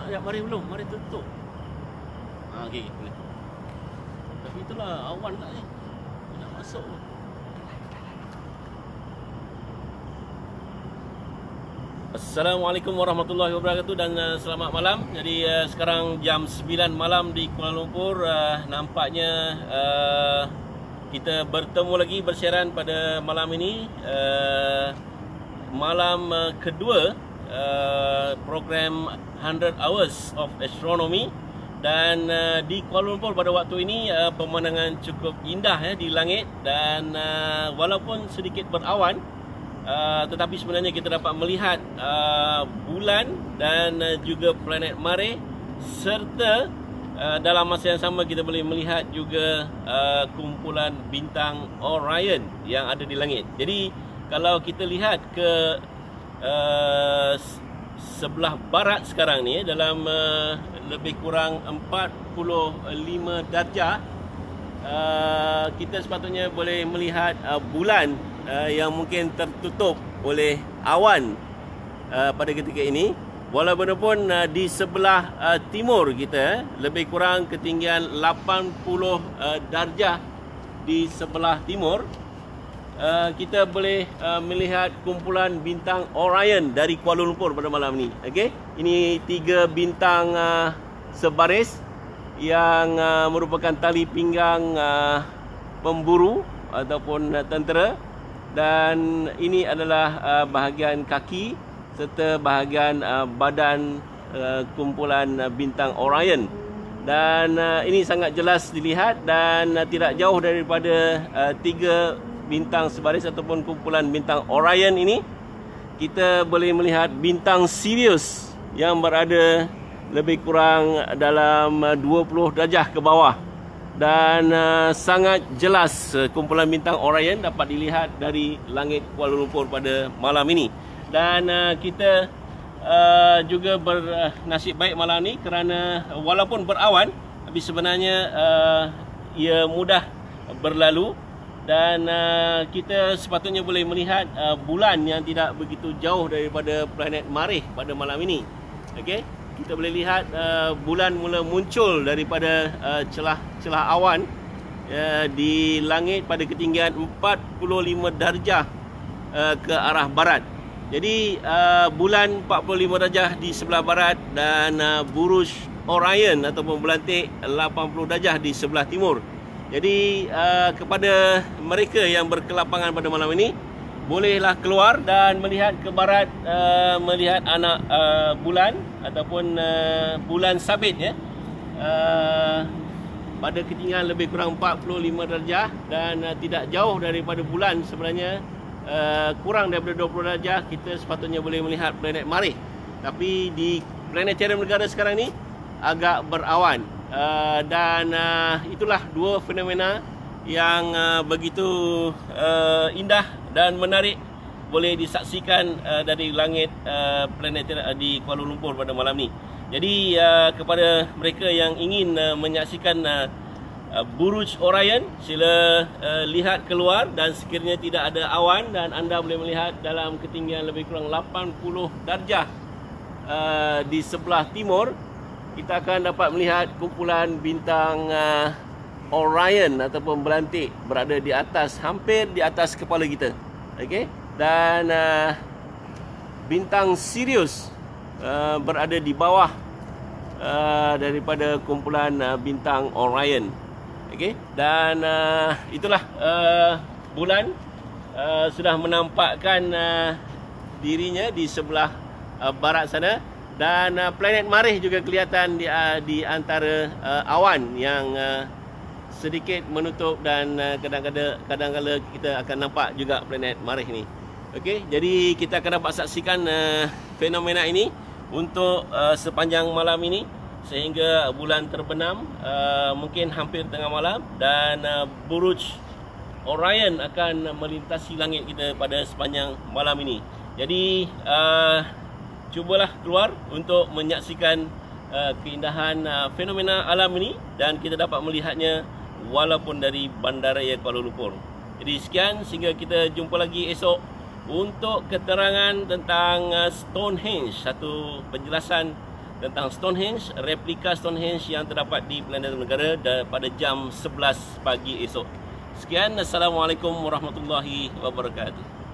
Ya, mari belum, mari tutup. Okey, boleh. Tapi itulah awan tak ni. Nak masuk. Assalamualaikum warahmatullahi wabarakatuh dan selamat malam. Jadi sekarang jam 9 malam di Kuala Lumpur. Nampaknya kita bertemu lagi bersiaran pada malam ini, malam kedua program 100 Hours of Astronomy. Dan di Kuala Lumpur pada waktu ini pemandangan cukup indah di langit. Dan walaupun sedikit berawan, tetapi sebenarnya kita dapat melihat bulan dan juga planet Mare, serta dalam masa yang sama kita boleh melihat juga kumpulan bintang Orion yang ada di langit. Jadi kalau kita lihat ke sebelah barat sekarang ni, dalam lebih kurang 45 darjah, kita sepatutnya boleh melihat bulan yang mungkin tertutup oleh awan pada ketika ini. Walaupun di sebelah timur kita, lebih kurang ketinggian 80 darjah di sebelah timur, kita boleh melihat kumpulan bintang Orion dari Kuala Lumpur pada malam ni. Okey, ini 3 bintang sebaris yang merupakan tali pinggang pemburu ataupun tentera. Dan ini adalah bahagian kaki serta bahagian badan kumpulan bintang Orion. Dan ini sangat jelas dilihat, dan tidak jauh daripada 3 bintang sebaris ataupun kumpulan bintang Orion ini, kita boleh melihat bintang Sirius yang berada lebih kurang dalam 20 darjah ke bawah. Dan sangat jelas kumpulan bintang Orion dapat dilihat dari langit Kuala Lumpur pada malam ini. Dan kita juga bernasib baik malam ni kerana walaupun berawan, tapi sebenarnya ia mudah berlalu. Dan kita sepatutnya boleh melihat bulan yang tidak begitu jauh daripada planet Mare pada malam ini. Okey, kita boleh lihat bulan mula muncul daripada celah awan di langit pada ketinggian 45 darjah ke arah barat. Jadi bulan 45 darjah di sebelah barat, dan buruj Orion ataupun belantik 80 darjah di sebelah timur. Jadi kepada mereka yang berkelapangan pada malam ini, bolehlah keluar dan melihat ke barat, melihat anak bulan ataupun bulan sabit pada ketinggian lebih kurang 45 darjah, dan tidak jauh daripada bulan sebenarnya, kurang daripada 20 darjah kita sepatutnya boleh melihat planet Mare. Tapi di planetarium negara sekarang ni agak berawan. Dan itulah 2 fenomena yang begitu indah dan menarik boleh disaksikan dari langit planetarium di Kuala Lumpur pada malam ni. Jadi kepada mereka yang ingin menyaksikan buruj Orion, sila lihat keluar, dan sekiranya tidak ada awan dan anda boleh melihat dalam ketinggian lebih kurang 80 darjah di sebelah timur, kita akan dapat melihat kumpulan bintang Orion ataupun belantik berada di atas, hampir di atas kepala kita. Okey, dan bintang Sirius berada di bawah daripada kumpulan bintang Orion. Okey, dan itulah bulan sudah menampakkan dirinya di sebelah barat sana. Dan planet Mare juga kelihatan di antara awan yang sedikit menutup, dan kadang-kadang kita akan nampak juga planet Mare ni. Okey, jadi kita akan dapat saksikan fenomena ini untuk sepanjang malam ini sehingga bulan terbenam, mungkin hampir tengah malam, dan buruj Orion akan melintasi langit kita pada sepanjang malam ini. Jadi cubalah keluar untuk menyaksikan keindahan fenomena alam ini, dan kita dapat melihatnya walaupun dari Bandaraya Kuala Lumpur. Jadi sekian, sehingga kita jumpa lagi esok untuk keterangan tentang Stonehenge, satu penjelasan tentang Stonehenge, replika Stonehenge yang terdapat di Pelindung Negara pada jam 11 pagi esok. Sekian, Assalamualaikum warahmatullahi wabarakatuh.